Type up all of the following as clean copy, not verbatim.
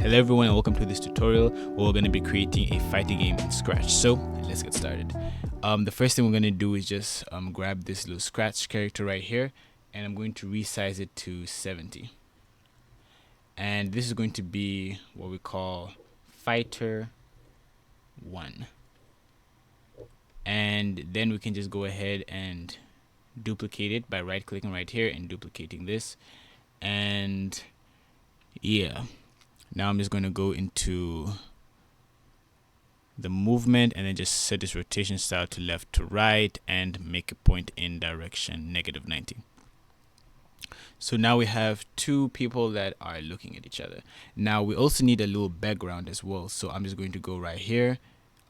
Hello everyone and welcome to this tutorial where we're going to be creating a fighting game in Scratch. So let's get started. The first thing we're going to do is just grab this little Scratch character right here, and I'm going to resize it to 70. And this is going to be what we call Fighter 1. And then we can just go ahead and duplicate it by right clicking right here and duplicating this. And yeah, now I'm just going to go into the movement and then just set this rotation style to left to right and make a point in direction -90. So now we have two people that are looking at each other. Now we also need a little background as well, so I'm just going to go right here,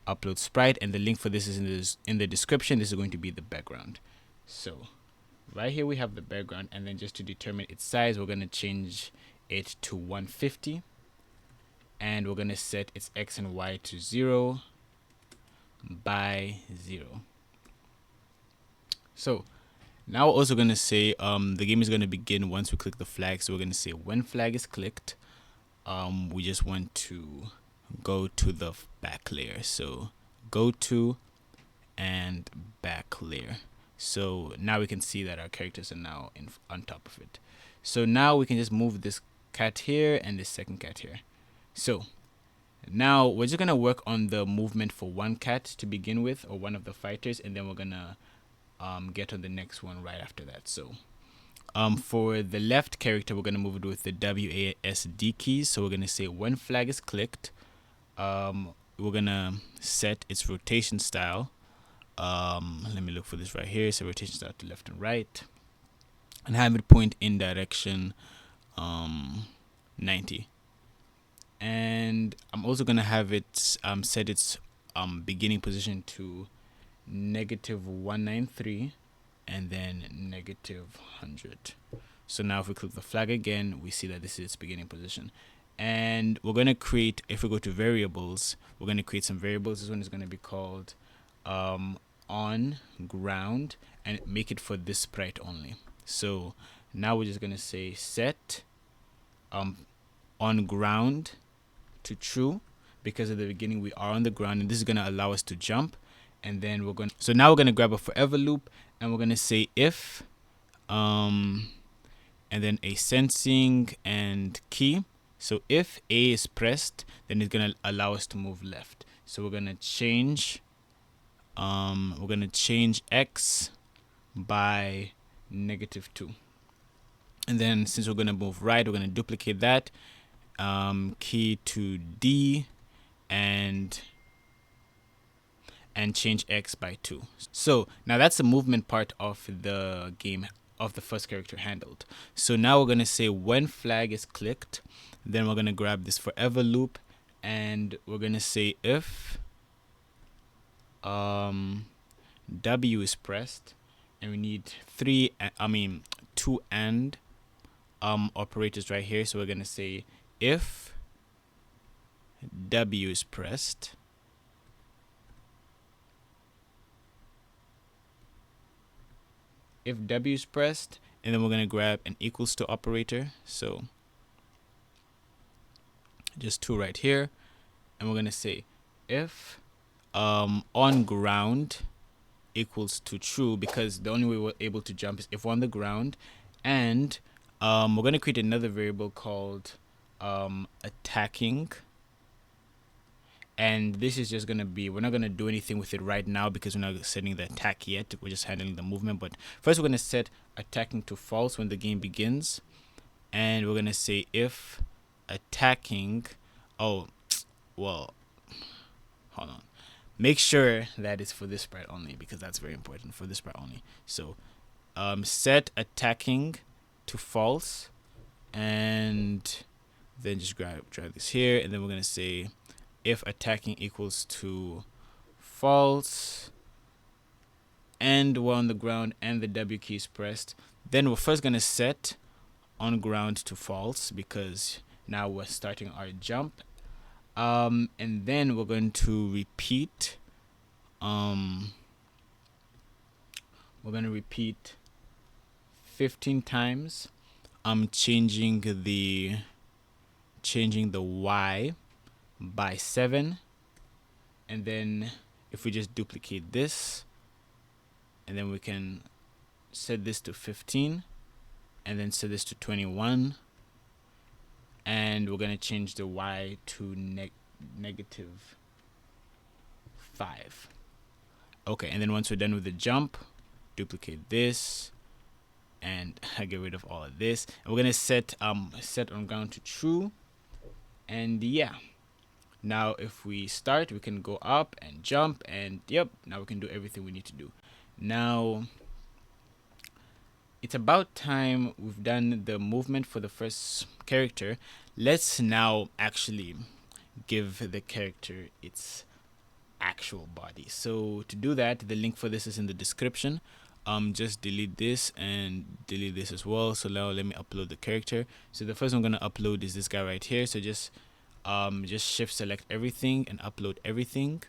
upload sprite, and the link for this is in the description. This is going to be the background. So right here we have the background, and then just to determine its size, we're going to change it to 150. And we're going to set its X and Y to 0 by 0. So now we're also going to say the game is going to begin once we click the flag. So we're going to say when flag is clicked, we just want to go to the back layer. So go to and back layer. So now we can see that our characters are now on top of it. So now we can just move this cat here and this second cat here. So now we're just gonna work on the movement for one cat to begin with, or one of the fighters, and then we're gonna get on the next one right after that. So for the left character, we're gonna move it with the WASD keys. So we're gonna say when flag is clicked, we're gonna set its rotation style. Let me look for this right here. So rotation style to left and right, and have it point in direction 90. And I'm also gonna have it set its beginning position to -193 and then -100. So now if we click the flag again, we see that this is its beginning position. And we're gonna create, if we go to variables, we're gonna create some variables. This one is gonna be called on ground, and make it for this sprite only. So now we're just gonna say set on ground to true, because at the beginning we are on the ground, and this is going to allow us to jump. And then so now we're going to grab a forever loop, and we're going to say if and then a sensing and key. So if A is pressed, then it's going to allow us to move left. So we're going to change X by -2. And then since we're going to move right, we're going to duplicate that, key to D, and change X by 2. So now that's the movement part of the game, of the first character handled. So now we're going to say when flag is clicked, then we're going to grab this forever loop, and we're going to say if W is pressed, and we need two and operators right here. So we're going to say if W is pressed, and then we're going to grab an equals to operator. So just 2 right here, and we're going to say if on ground equals to true, because the only way we're able to jump is if we're on the ground. And we're going to create another variable called attacking, and this is just going to be, we're not going to do anything with it right now because we're not setting the attack yet, we're just handling the movement. But first we're going to set attacking to false when the game begins, and we're going to say if attacking, hold on, make sure that it's for this sprite only, because that's very important, for this sprite only. So set attacking to false, and then just drag this here, and then we're going to say if attacking equals to false, and we're on the ground and the W key is pressed, then we're first going to set on ground to false, because now we're starting our jump. And then we're going to repeat 15 times, changing the changing the Y by 7, and then if we just duplicate this, and then we can set this to 15, and then set this to 21, and we're going to change the Y to negative 5. Okay, and then once we're done with the jump, duplicate this, and I get rid of all of this, and we're gonna set on ground to true. And yeah, now if we start, we can go up and jump, and yep, now we can do everything we need to do. Now it's about time we've done the movement for the first character. Let's now actually give the character its actual body. So to do that, the link for this is in the description. Just delete this and delete this as well. So now let me upload the character. So the first one I'm gonna upload is this guy right here. So just shift select everything and upload everything.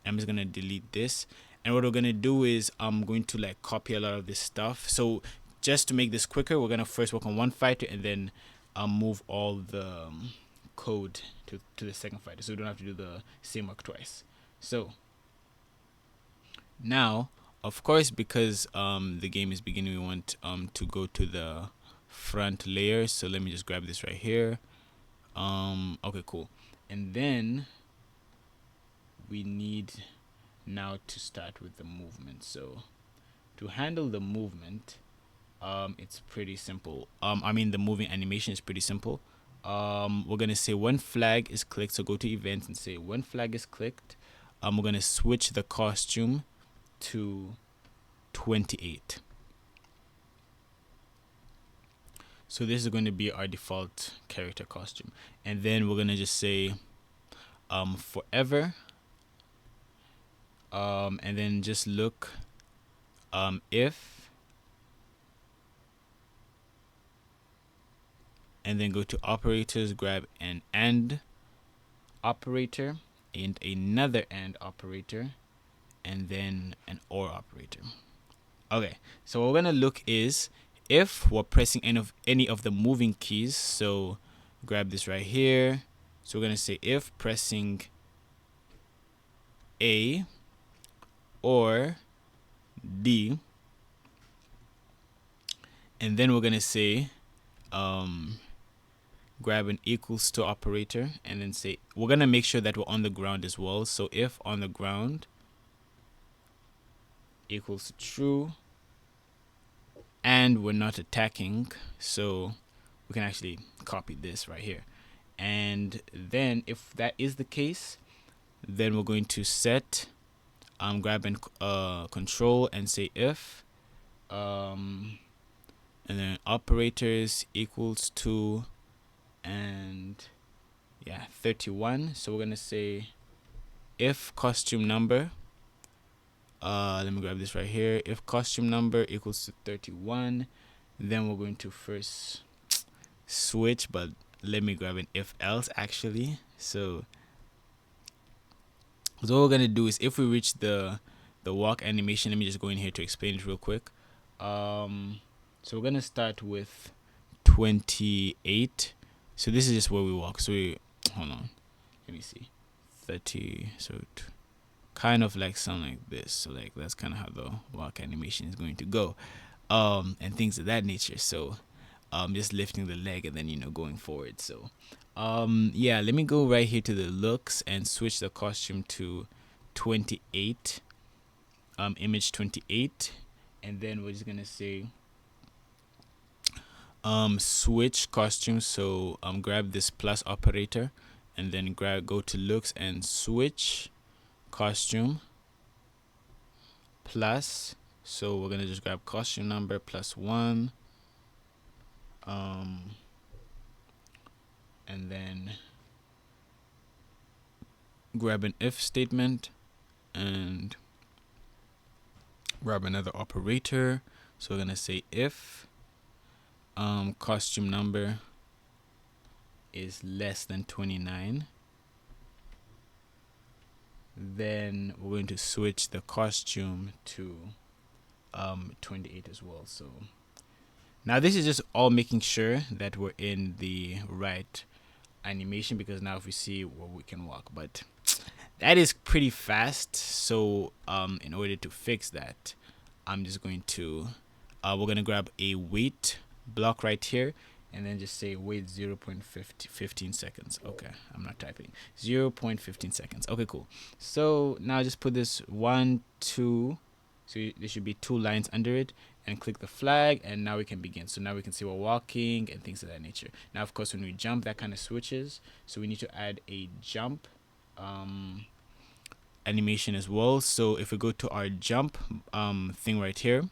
I'm just gonna delete this, and what we're gonna do is I'm going to like copy a lot of this stuff. So just to make this quicker, we're gonna first work on one fighter and then move all the code to the second fighter, so we don't have to do the same work twice. So now, of course, because the game is beginning, we want to go to the front layer. So let me just grab this right here. Okay, cool. And then we need now to start with the movement. So to handle the movement, it's pretty simple. I mean, the moving animation is pretty simple. We're gonna say when flag is clicked, so go to events and say when flag is clicked. We're gonna switch the costume to 28. So this is going to be our default character costume, and then we're gonna just say forever, and then just look if, and then go to operators, grab an AND operator and another AND operator, and then an OR operator. Okay, so what we're gonna look is if we're pressing any of the moving keys. So grab this right here. So we're gonna say if pressing A or D, and then we're gonna say grab an equals to operator, and then say we're gonna make sure that we're on the ground as well. So if on the ground equals to true, and we're not attacking, so we can actually copy this right here. And then if that is the case, then we're going to set grab and control and say if and then operators equals to, and yeah, 31. So we're gonna say if costume number, let me grab this right here, if costume number equals to 31, then we're going to first switch, but let me grab an if else actually. So what we're gonna do is if we reach the walk animation, let me just go in here to explain it real quick. So we're gonna start with 28. So this is just where we walk. So we hold on, let me see, 30. So kind of like something like this. So like that's kind of how the walk animation is going to go, and things of that nature. So just lifting the leg and then going forward. So yeah, let me go right here to the looks and switch the costume to 28, image 28, and then we're just gonna say switch costume. So grab this plus operator and then go to looks and switch costume plus. So we're gonna just grab costume number plus 1, and then grab an if statement and grab another operator. So we're gonna say if costume number is less than 29, then we're going to switch the costume to 28 as well. So Now this is just all making sure that we're in the right animation, because now if we see where we can walk, but that is pretty fast. So in order to fix that, I'm just going to we're gonna grab a wait block right here, and then just say wait 0.15 seconds. Okay, I'm not typing. 0.15 seconds. Okay, cool. So now just put this 1 2, so there should be 2 lines under it, and click the flag, and now we can begin. So now we can see we're walking and things of that nature. Now of course when we jump, that kind of switches, so we need to add a jump animation as well. So if we go to our jump thing right here,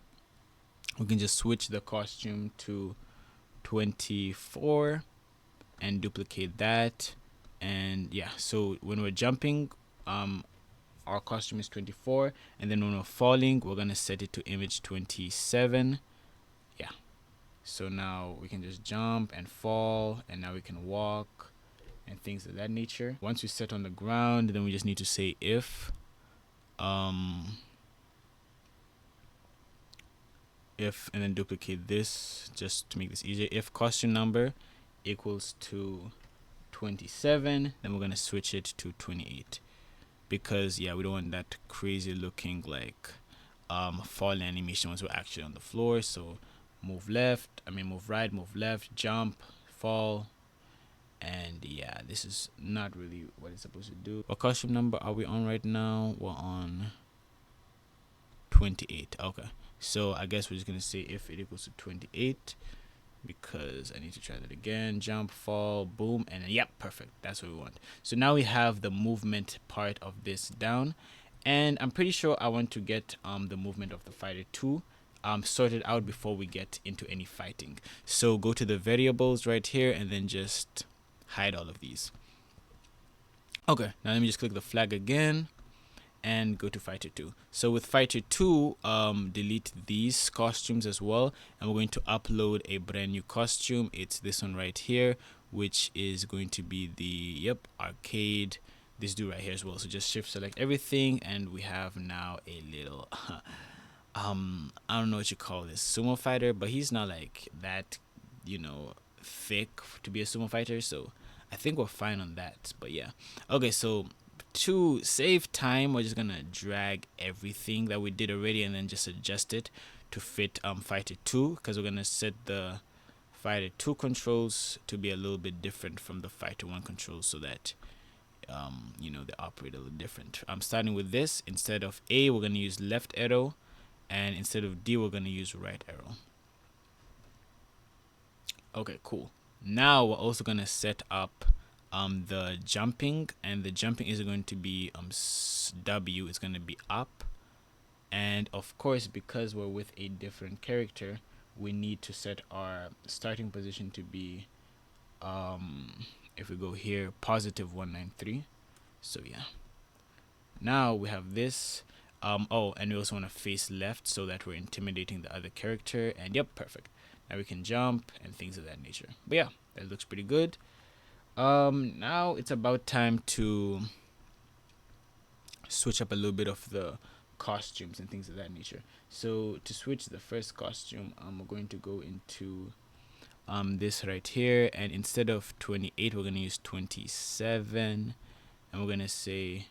we can just switch the costume to 24 and duplicate that. And yeah, so when we're jumping, our costume is 24, and then when we're falling, we're gonna set it to image 27. Yeah, so now we can just jump and fall, and now we can walk and things of that nature. Once we set on the ground, then we just need to say if and then duplicate this just to make this easier. If costume number equals to 27, then we're gonna switch it to 28, because yeah, we don't want that crazy looking like fall animation once we're actually on the floor. So move right, move left, jump, fall, and yeah, this is not really what it's supposed to do. What costume number are we on right now? We're on 28. Okay, so I guess we're just gonna say if it equals to 28, because I need to try that again. Jump, fall, boom, and then, yep, perfect. That's what we want. So now we have the movement part of this down, and I'm pretty sure I want to get the movement of the fighter 2 sorted out before we get into any fighting. So go to the variables right here, and then just hide all of these. Okay, now let me just click the flag again and go to fighter 2. So with fighter 2, delete these costumes as well, and we're going to upload a brand new costume. It's this one right here, which is going to be the arcade, this dude right here as well. So just shift select everything, and we have now a little I don't know what you call this, sumo fighter, but he's not like that, thick to be a sumo fighter, so I think we're fine on that. But yeah, okay, so to save time, we're just gonna drag everything that we did already and then just adjust it to fit fighter 2, because we're gonna set the fighter 2 controls to be a little bit different from the fighter 1 controls, so that they operate a little different. I'm starting with this. Instead of A, we're gonna use left arrow, and instead of D, we're gonna use right arrow. Okay, cool. Now we're also gonna set up the jumping, and the jumping is going to be W, it's going to be up. And of course, because we're with a different character, we need to set our starting position to be if we go here, positive 193. So yeah, now we have this. Oh, and we also want to face left so that we're intimidating the other character. And yep, perfect. Now we can jump and things of that nature. But yeah, that looks pretty good. Now it's about time to switch up a little bit of the costumes and things of that nature. So to switch the first costume, we're going to go into this right here, and instead of 28, we're going to use 27, and we're going to say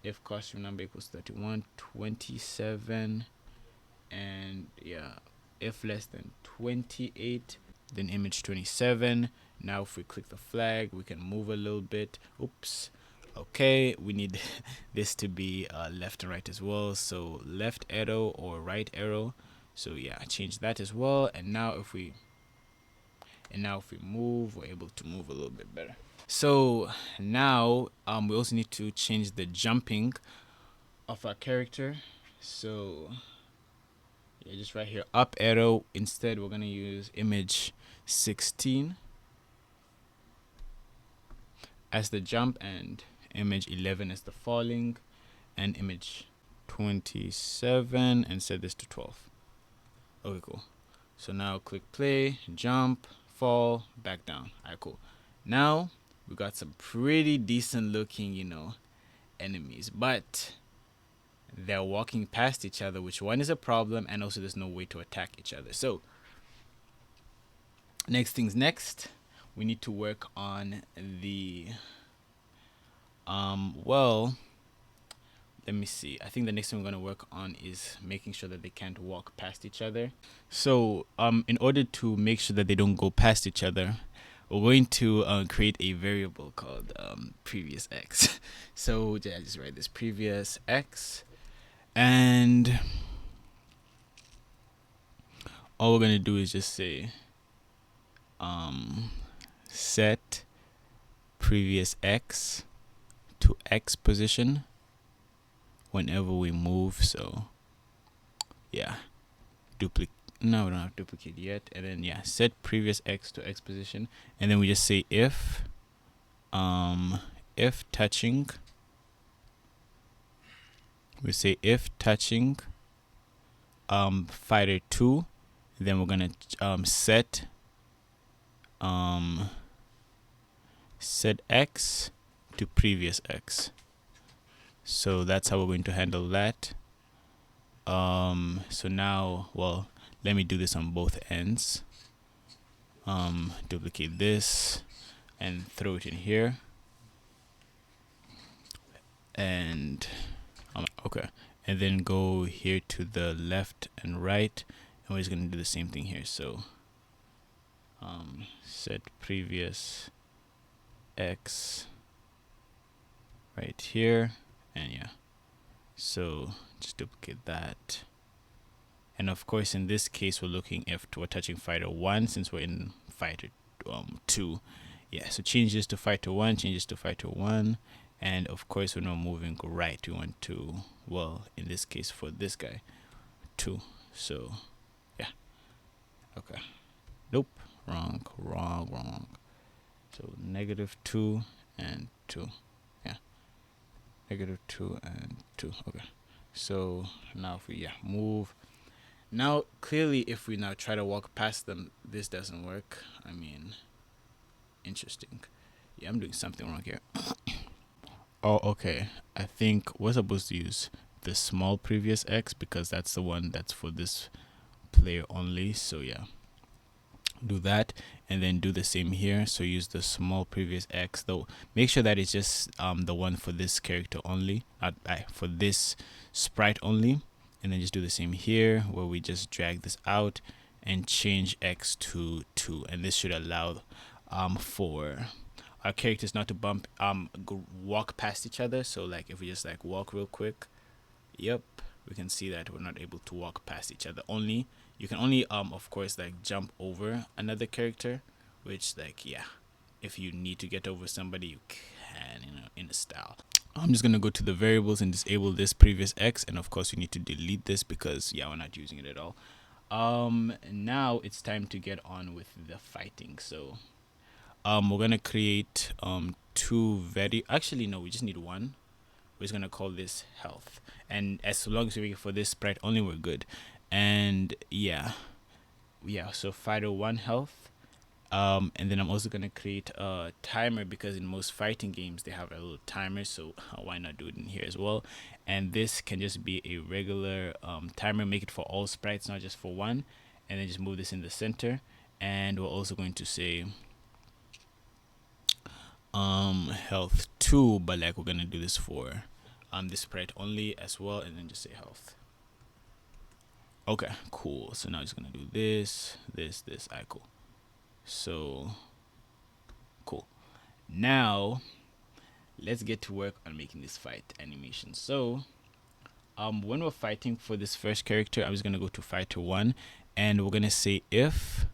if costume number equals 31, 27, and yeah, if less than 28, then image 27. Now if we click the flag, we can move a little bit. Oops. Okay, we need this to be left and right as well, so left arrow or right arrow. So yeah, change that as well. And now if we move, we're able to move a little bit better. So now we also need to change the jumping of our character. So yeah, just right here, up arrow. Instead, we're gonna use image 16 as the jump, and image 11 as the falling, and image 27, and set this to 12. Okay, cool. So now click play, jump, fall, back down. Alright, cool. Now we got some pretty decent looking, enemies, but they're walking past each other, which one is a problem, and also there's no way to attack each other. So next things next, we need to work on the well, let me see. I think the next thing we're going to work on is making sure that they can't walk past each other. So in order to make sure that they don't go past each other, we're going to create a variable called previous x. So yeah, just write this previous x, and all we're going to do is just say set previous x to x position whenever we move. So yeah, duplicate. No, we don't have duplicate yet. And then yeah, set previous x to x position, and then we just say if touching, we say if touching fighter 2, then we're gonna set x to previous x. So that's how we're going to handle that. So now, well, let me do this on both ends. Duplicate this and throw it in here. And okay, and then go here to the left and right, and we're just gonna do the same thing here. So set previous x right here, and yeah, so just duplicate that. And of course, in this case, we're looking if we're touching fighter 1 since we're in fighter 2. Yeah, so change this to fighter 1, change this to fighter 1. And of course, we're not moving right. We want to, well, in this case, for this guy, 2. So, yeah. Okay. Nope. Wrong. So, -2 and 2. Yeah. -2 and 2. Okay. So, now if we, move. Now, clearly, if we now try to walk past them, this doesn't work. I mean, interesting. Yeah, I'm doing something wrong here. Oh, okay. I think we're supposed to use the small previous x because that's the one that's for this player only. So yeah, do that and then do the same here. So use the small previous x, though. Make sure that it's just the one for this character only, for this sprite only. And then just do the same here where we just drag this out and change x to 2, and this should allow for our characters not to walk past each other. So like if we just like walk real quick, yep, we can see that we're not able to walk past each other. You can only of course like jump over another character, which like yeah, if you need to get over somebody, you can, in a style. I'm just gonna go to the variables and disable this previous x, and of course you need to delete this because yeah, we're not using it at all. Now it's time to get on with the fighting. So we're gonna create actually no, we just need one. We're just gonna call this health, and as long as we make it for this sprite only, we're good. And yeah, so fighter 1 health. And then I'm also gonna create a timer because in most fighting games they have a little timer, so why not do it in here as well? And this can just be a regular timer. Make it for all sprites, not just for one, and then just move this in the center. And we're also going to say health 2, but like we're gonna do this for this sprite only as well, and then just say health. Okay, cool. So now I'm just gonna do this. Alright, cool. So cool. Now let's get to work on making this fight animation. So when we're fighting for this first character, I'm just gonna go to fighter 1, and we're gonna say if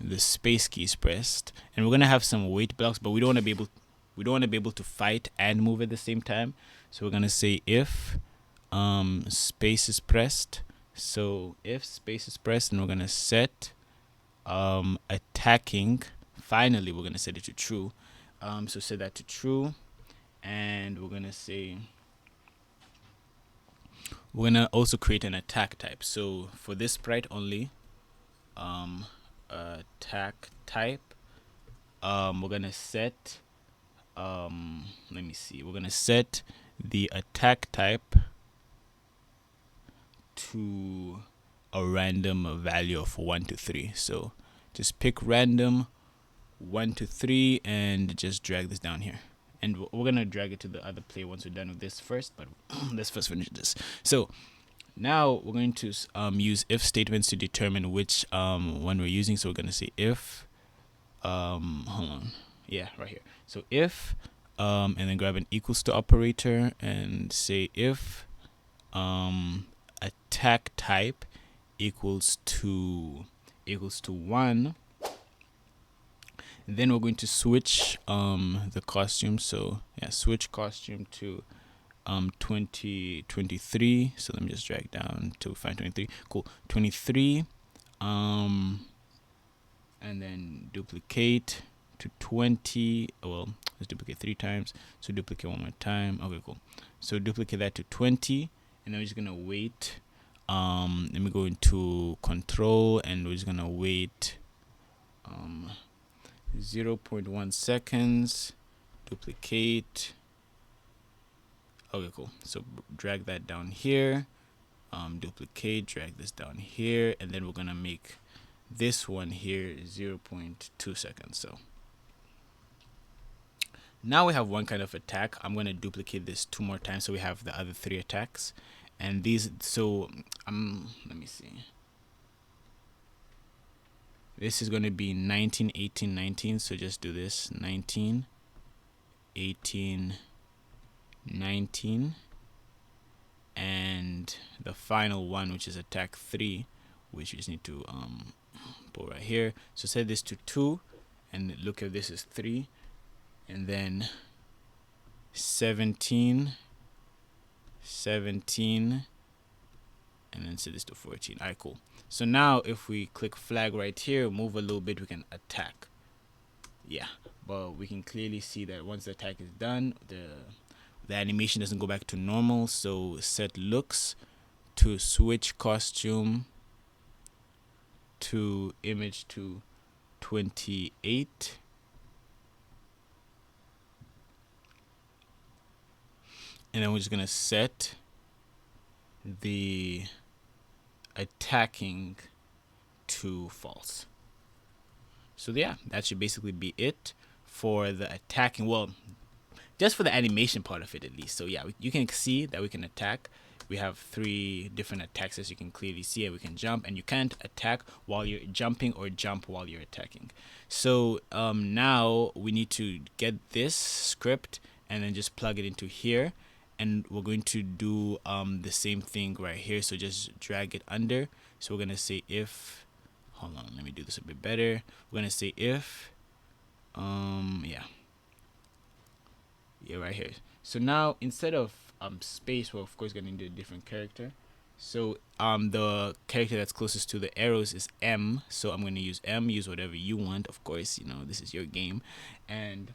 the space key is pressed, and we're gonna have some wait blocks, but we don't want to be able to fight and move at the same time. So we're gonna say if space is pressed. So if space is pressed, and we're gonna set attacking. Finally, we're gonna set it to true. So set that to true, and we're gonna say we're gonna also create an attack type. So for this sprite only, attack type, we're gonna set let me see, we're gonna set the attack type to a random value of 1 to 3. So just pick random 1 to 3 and just drag this down here. And we're gonna drag it to the other player once we're done with this first, but let's first finish this. So now we're going to use if statements to determine which one we're using. So we're gonna say if hold on, yeah, right here. So if and then grab an equals to operator and say if attack type equals to 1. Then we're going to switch the costume. So yeah, switch costume to 2023. So let me just drag down to find 23. Cool. 23 and then duplicate to 20. Well, let's duplicate 3 times. So duplicate 1 more time. Okay, cool. So duplicate that to 20, and then we're just gonna wait. Let me go into control, and we're just gonna wait 0.1 seconds. Duplicate. Okay, cool. So drag that down here. Duplicate, drag this down here, and then we're gonna make this one here 0.2 seconds. So now we have one kind of attack. I'm gonna duplicate this 2 more times so we have the other 3 attacks. And these, so let me see. This is gonna be 19, 18, 19. So just do this 19, 18, 19, and the final one, which is attack 3, which we just need to put right here. So set this to 2, and look if this is 3, and then 17, 17, and then set this to 14. Alright, cool. So now if we click flag right here, move a little bit, we can attack. Yeah, but we can clearly see that once the attack is done, the animation doesn't go back to normal. So set looks to switch costume to image to 28. And then we're just gonna set the attacking to false. So yeah, that should basically be it for the attacking. Well, just for the animation part of it at least. So yeah, you can see that we can attack. We have 3 different attacks, as you can clearly see, and we can jump, and you can't attack while you're jumping or jump while you're attacking. So now we need to get this script and then just plug it into here, and we're going to do the same thing right here. So just drag it under. So we're gonna say if, hold on, let me do this a bit better. We're gonna say if yeah, right here. So now instead of space, we're of course gonna do a different character. So the character that's closest to the arrows is M. So I'm gonna use M. Use whatever you want, of course. You know, this is your game. And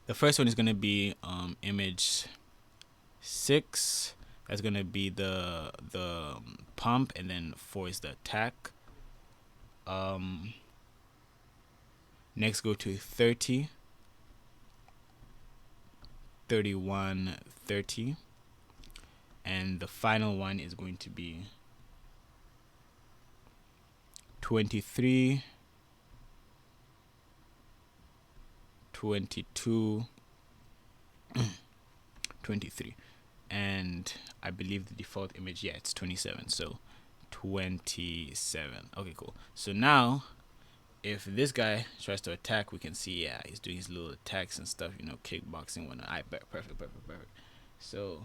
the first one is gonna be image 6. That's gonna be the pump, and then 4 is the attack. Next, go to 30, 31, 30, and the final one is going to be 23, 22, 23, and I believe the default image, yeah, it's 27. So 27. Okay, cool. So now if this guy tries to attack, we can see, yeah, he's doing his little attacks and stuff, you know, kickboxing, whatnot. I bet, perfect. So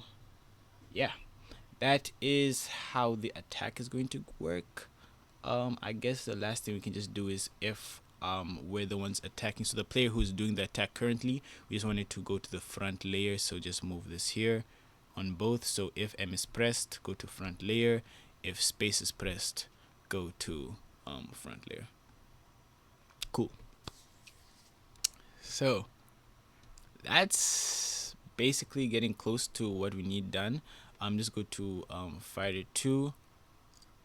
yeah, that is how the attack is going to work. I guess the last thing we can just do is if we're the ones attacking, so the player who's doing the attack currently, we just wanted to go to the front layer. So just move this here on both. So if M is pressed, go to front layer. If space is pressed, go to front layer. Cool. So that's basically getting close to what we need done. Just go to fighter 2,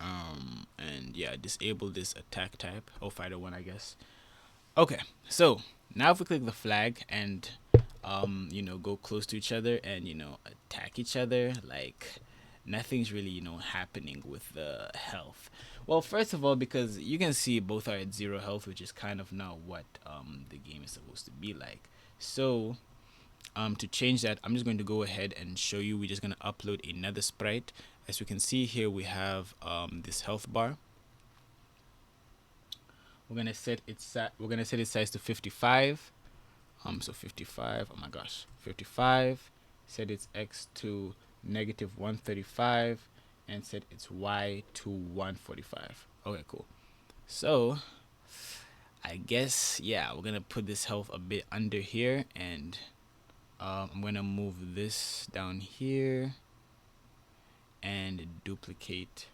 and yeah, disable this attack type, or fighter 1, I guess. Okay, so now if we click the flag and you know, go close to each other and, you know, attack each other, like nothing's really, happening with the health. Well, first of all, because you can see both are at 0 health, which is kind of not what the game is supposed to be like. So to change that, I'm just going to go ahead and show you. We're just going to upload another sprite. As you can see here, we have this health bar. We're gonna set its size to 55. So 55. Oh my gosh, 55. Set its x to -135, and set its y to 145. Okay, cool. So I guess, yeah, we're gonna put this health a bit under here, and I'm gonna move this down here and duplicate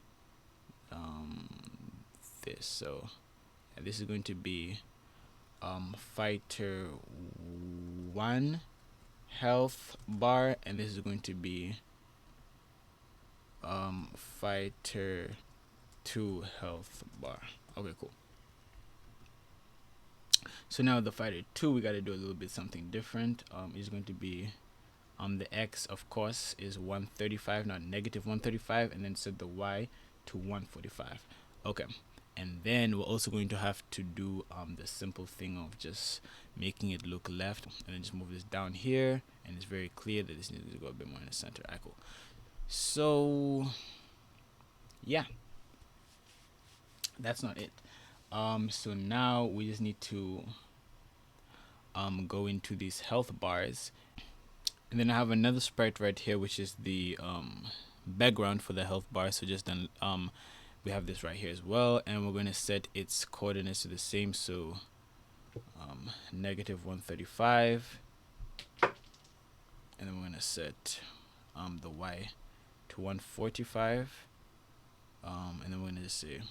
this. So this is going to be fighter 1 health bar, and this is going to be fighter 2 health bar. Okay, cool. So now the fighter 2, we got to do a little bit something different. It's going to be the x, of course, is 135, not -135, and then set the y to 145. Okay, and then we're also going to have to do the simple thing of just making it look left, and then just move this down here, and it's very clear that this needs to go a bit more in the center. Alright, cool. So yeah, that's not it. So now we just need to go into these health bars, and then I have another sprite right here, which is the background for the health bar. So just then we have this right here as well, and we're going to set its coordinates to the same. So -135, and then we're going to set the y to 145, and then we're going to just say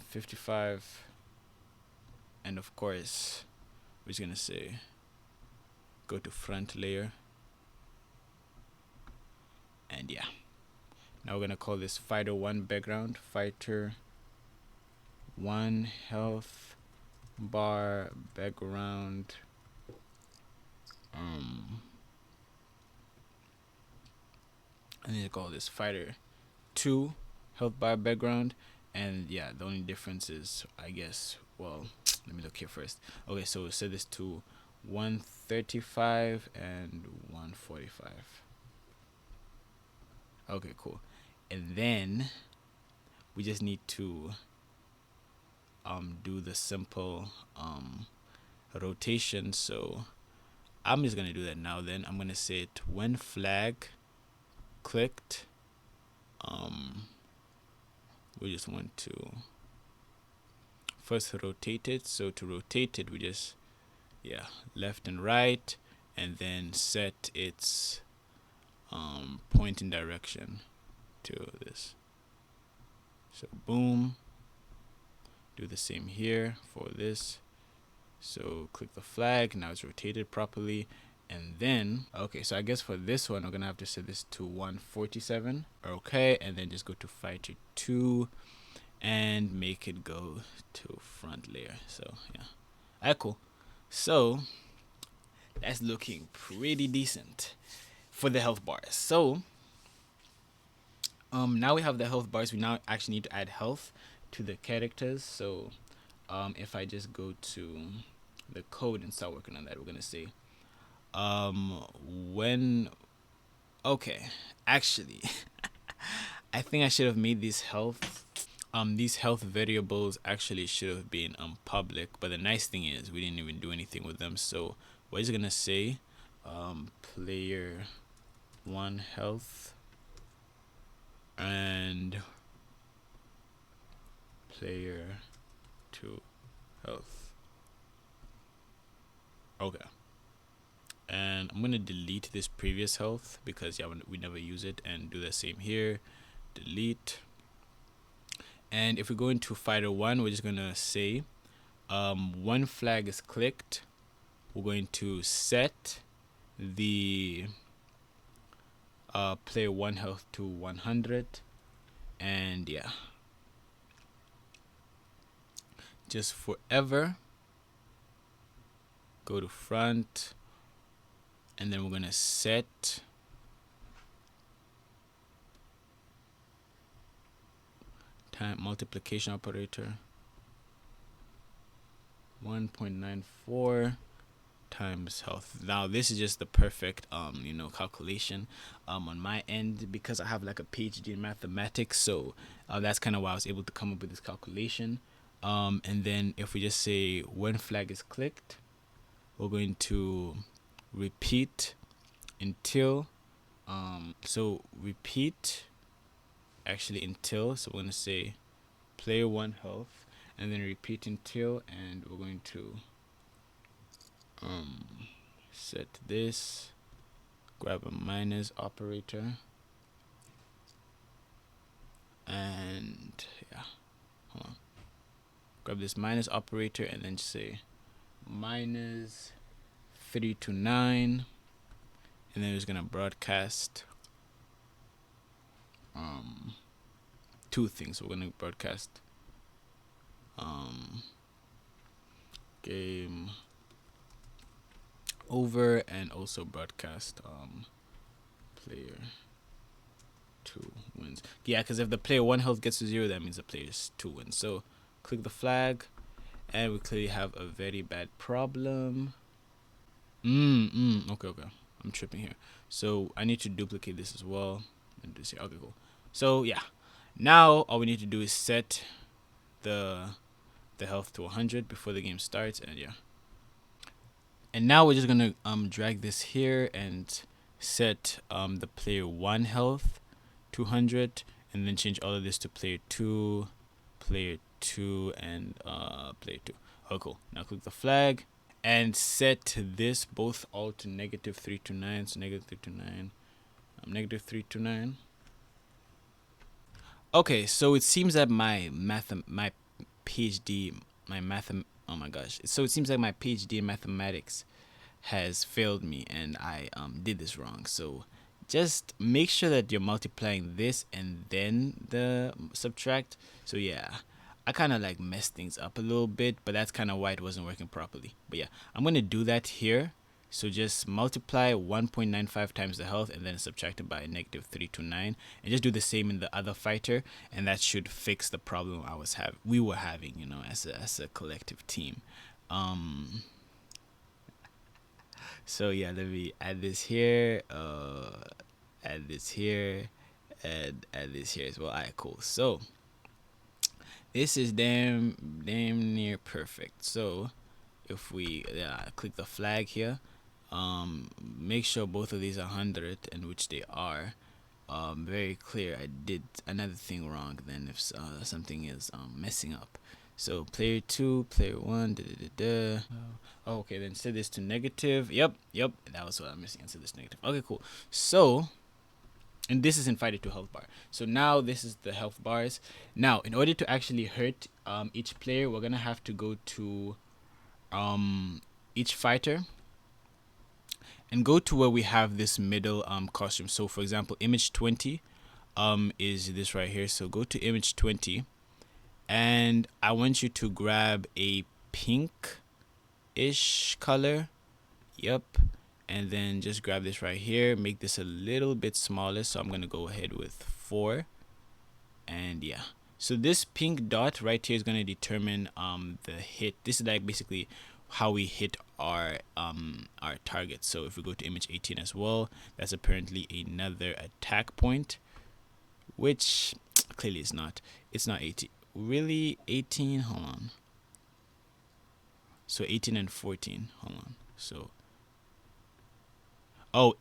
55, and of course we're just going to say go to front layer, and yeah, now we're going to call this fighter 1 background, fighter 1 health bar background, I need to call this fighter 2 health bar background. And yeah, the only difference is, I guess, well, let me look here first. Okay, so we'll set this to 135 and 145. Okay, cool. And then we just need to do the simple rotation. So I'm just gonna do that now. Then I'm gonna say it when flag clicked. We just want to first rotate it. So to rotate it, we just left and right, and then set its pointing direction to this. So boom. Do the same here for this. So click the flag. Now it's rotated properly. And then, okay, so I guess for this one, we're gonna have to set this to 147. Okay, and then just go to fighter 2 and make it go to front layer. So yeah, alright, cool. So that's looking pretty decent for the health bars. So now we have the health bars. We now actually need to add health to the characters. So if I just go to the code and start working on that, we're gonna say when, okay, actually I think I should have made these health variables actually should have been public, but the nice thing is we didn't even do anything with them. So we're just gonna say player 1 health and player 2 health. Okay, and I'm gonna delete this previous health because we never use it, and do the same here, delete. And if we go into fighter 1, we're just gonna say when flag is clicked, we're going to set the player 1 health to 100, and yeah, just forever go to front, and then we're gonna set time multiplication operator 1.94 times health. Now this is just the perfect calculation on my end, because I have like a PhD in mathematics, so that's kind of why I was able to come up with this calculation. And then if we just say when flag is clicked, we're going to repeat until repeat actually until, so we're going to say player 1 health, and then repeat until, and we're going to set this, grab a minus operator, and yeah, hold on, grab this minus operator, and then say minus 329, and then it's gonna broadcast two things. We're gonna broadcast game over, and also broadcast player 2 wins. Yeah, because if the player 1 health gets to 0, that means the player's 2 wins. So click the flag, and we clearly have a very bad problem. Okay, I'm tripping here. So I need to duplicate this as well and just say okay, cool. So yeah, now all we need to do is set the health to 100 before the game starts, and yeah. And now we're just gonna drag this here and set the player 1 health to 100, and then change all of this to player 2, player 2, and player 2. Oh, cool. Now click the flag and set this both all to -329. So -329, -329. Okay, so it seems that my PhD, oh my gosh. So it seems like my PhD in mathematics has failed me, and I did this wrong. So just make sure that you're multiplying this and then the subtract. So yeah, I kind of like messed things up a little bit, but that's kind of why it wasn't working properly. But yeah, I'm going to do that here. So just multiply 1.95 times the health, and then subtract it by -329, and just do the same in the other fighter, and that should fix the problem we were having, as a collective team. So yeah, let me add this here, add this here, and add this here as well. Alright, cool. So this is damn near perfect. So if we click the flag here, make sure both of these are 100, and which they are. Very clear. I did another thing wrong then if something is messing up. So player 2, player 1, Oh, okay, then set this to negative. Yep, that was what I'm missing. Set this negative. Okay, cool. So, and this is in fighter 2 health bar. So now this is the health bars. Now, in order to actually hurt each player, we're gonna have to go to each fighter and go to where we have this middle costume. So for example, image 20 is this right here. So go to image 20, and I want you to grab a pink-ish color. Yep. And then just grab this right here, make this a little bit smaller. So I'm gonna go ahead with 4, and yeah. So this pink dot right here is gonna determine the hit. This is like basically how we hit our target. So if we go to image 18 as well, that's apparently another attack point, which clearly is not. It's not 18. Really, 18? Hold on. So 18 and 14. Hold on. So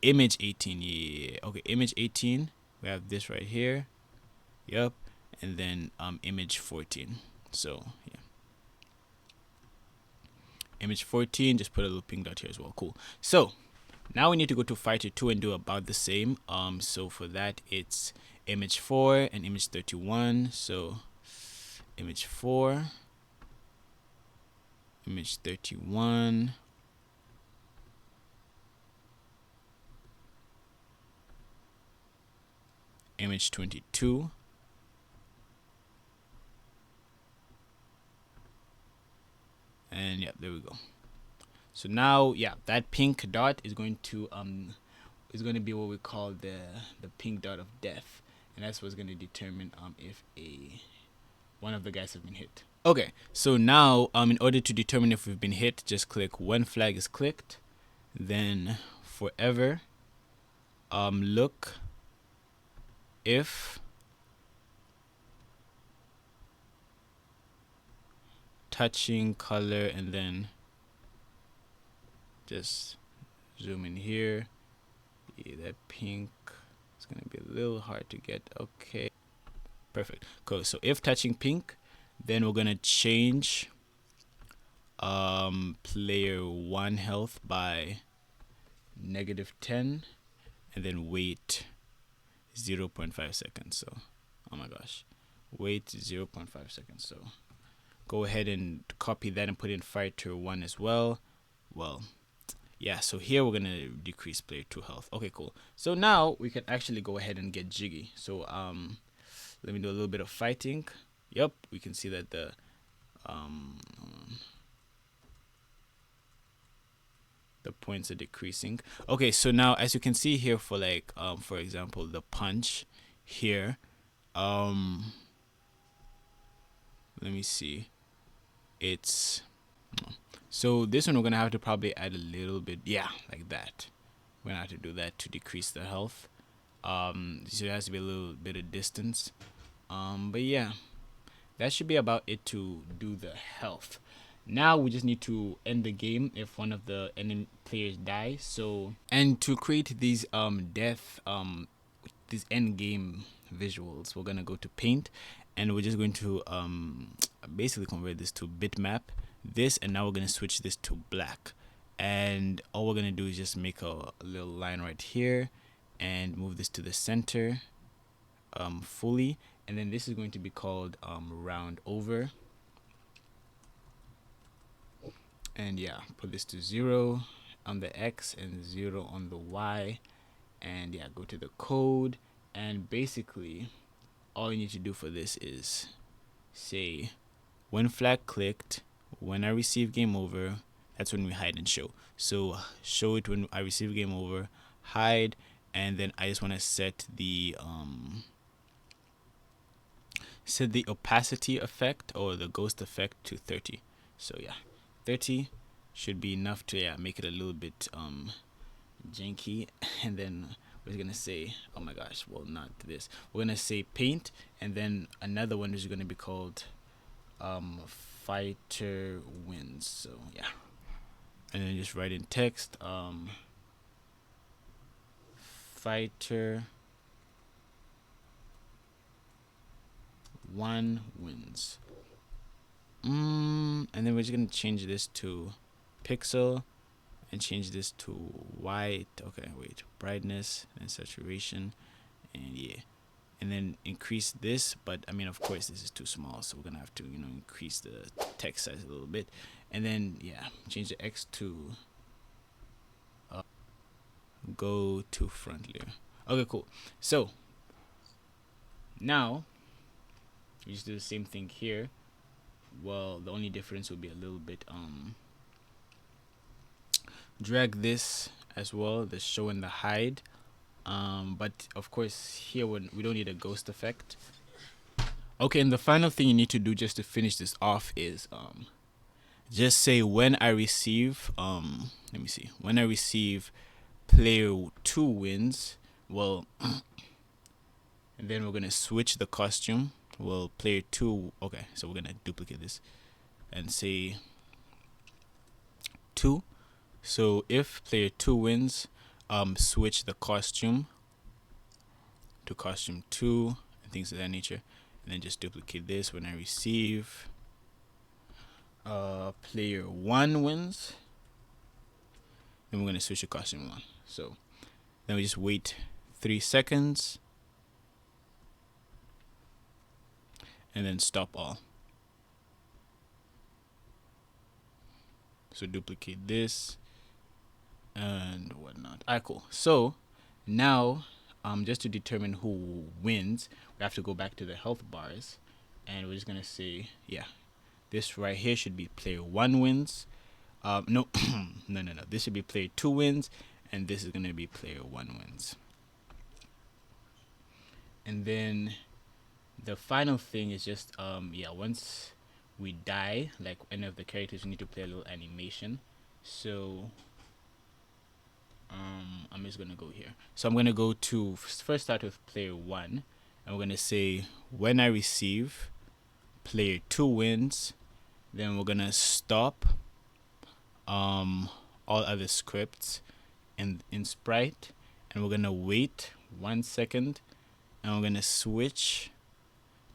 image 18. Yeah. Okay, image 18. We have this right here. Yep. And then image 14. So yeah. Image 14, just put a little pink dot here as well. Cool. So now we need to go to fighter 2 and do about the same. So for that, it's image 4 and image 31. So image 4, image 31, image 22, and yeah, there we go. So now, yeah, that pink dot is going to be what we call the pink dot of death, and that's what's going to determine if a one of the guys have been hit. Okay, so now in order to determine if we've been hit, just click when flag is clicked, then forever look if touching color, and then just zoom in here. Yeah, that pink is gonna be a little hard to get. Okay, perfect, cool. So if touching pink, then we're gonna change player 1 health by -10, and then wait 0.5 seconds. So oh my gosh, wait 0.5 seconds. So go ahead and copy that and put in fighter 1 as well. Well, yeah, so here we're gonna decrease player 2 health. Okay, cool. So now we can actually go ahead and get jiggy. So let me do a little bit of fighting. Yep, we can see that the points are decreasing. Okay, so now as you can see here, for like for example, the punch here, let me see, it's so this one we're gonna have to probably add a little bit, yeah, like that. We're gonna have to do that to decrease the health. So it has to be a little bit of distance. But yeah, that should be about it to do the health. Now we just need to end the game if one of the enemy players dies. So, and to create these these end game visuals, we're gonna go to paint, and we're just going to basically convert this to bitmap this, and now we're gonna switch this to black, and all we're gonna do is just make a little line right here and move this to the center fully, and then this is going to be called round over. And yeah, put this to 0 on the X and 0 on the Y, and yeah, go to the code, and basically all you need to do for this is say when flag clicked, when I receive game over, that's when we hide and show. So show it when I receive game over, hide, and then I just want to set the opacity effect or the ghost effect to 30. So yeah, 30 should be enough to make it a little bit janky. And then we're gonna say, oh my gosh, well, not this, we're gonna say paint, and then another one is gonna be called fighter wins. So yeah, and then just write in text fighter 1 wins. And then we're just gonna change this to pixel and change this to white. Okay, wait, brightness and saturation, and yeah, and then increase this, but I mean, of course this is too small, so we're gonna have to increase the text size a little bit, and then yeah, change the X to go to front layer. Okay, cool. So now we just do the same thing here. Well, the only difference will be a little bit drag this as well, the show and the hide, but of course here we don't need a ghost effect. Okay, and the final thing you need to do just to finish this off is just say when I receive let me see, when I receive player 2 wins, well, and then we're gonna switch the costume. Well, player 2, okay, so we're gonna duplicate this and say 2. So if player 2 wins, switch the costume to costume 2 and things of that nature, and then just duplicate this. When I receive player 1 wins, then we're gonna switch to costume 1. So then we just wait 3 seconds and then stop all. So duplicate this and whatnot. Alright, cool. So now just to determine who wins, we have to go back to the health bars, and we're just gonna say, yeah, this right here should be player 1 wins. No, no. This should be player 2 wins, and this is gonna be player 1 wins. And then The final thing is just yeah, once we die, like any of the characters, we need to play a little animation. So I'm just gonna go here. So I'm gonna go to first start with player 1, and we're gonna say when I receive, player 2 wins. Then we're gonna stop all other scripts in Sprite, and we're gonna wait 1 second, and we're gonna switch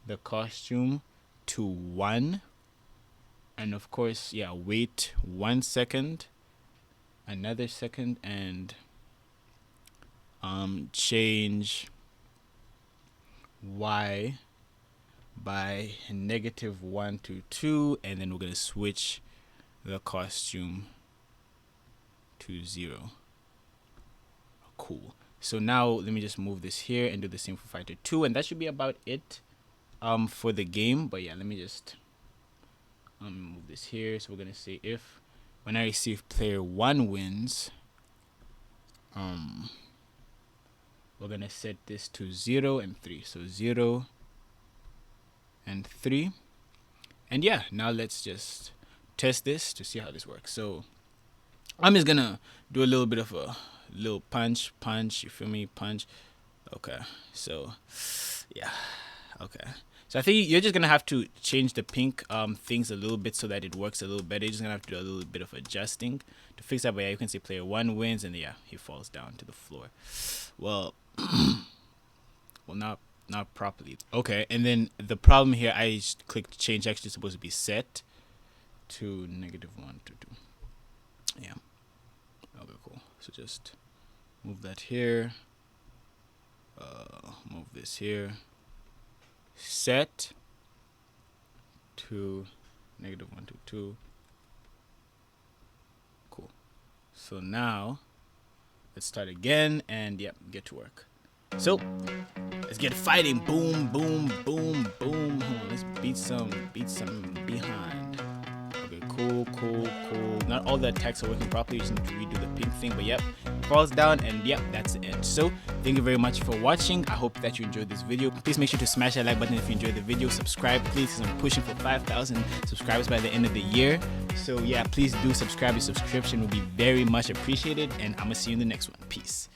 the costume to 1, and of course, yeah, wait 1 second, another second, and change Y by -1 to 2, and then we're gonna switch the costume to 0. Cool. So now let me just move this here and do the same for fighter 2, and that should be about it for the game. But yeah, let me just move this here. So we're gonna say if when I receive player 1 wins, we're gonna set this to 0 and 3. So 0 and 3. And yeah, now let's just test this to see how this works. So I'm just gonna do a little bit of a little punch, you feel me? Punch. Okay, so yeah, okay. So I think you're just gonna have to change the pink things a little bit so that it works a little better. You're just gonna have to do a little bit of adjusting to fix that. But yeah, you can say player 1 wins, and yeah, he falls down to the floor. Well, well, not properly. Okay, and then the problem here, I clicked change. Actually supposed to be set to -1 to 2. Yeah. Okay, cool. So just move that here. Move this here. Set to -1 to 2. Cool. So now let's start again, and yep, get to work. So let's get fighting. Boom, boom, boom, boom. Hold on, let's beat some behind. Okay, cool. Not all the attacks are working properly. You just need to redo the pink thing, but yep, falls down, and yep, that's the end. So thank you very much for watching. I hope that you enjoyed this video. Please make sure to smash that like button if you enjoyed the video. Subscribe, please, because I'm pushing for 5,000 subscribers by the end of the year. So yeah, please do subscribe. Your subscription will be very much appreciated, and I'm gonna see you in the next one. Peace.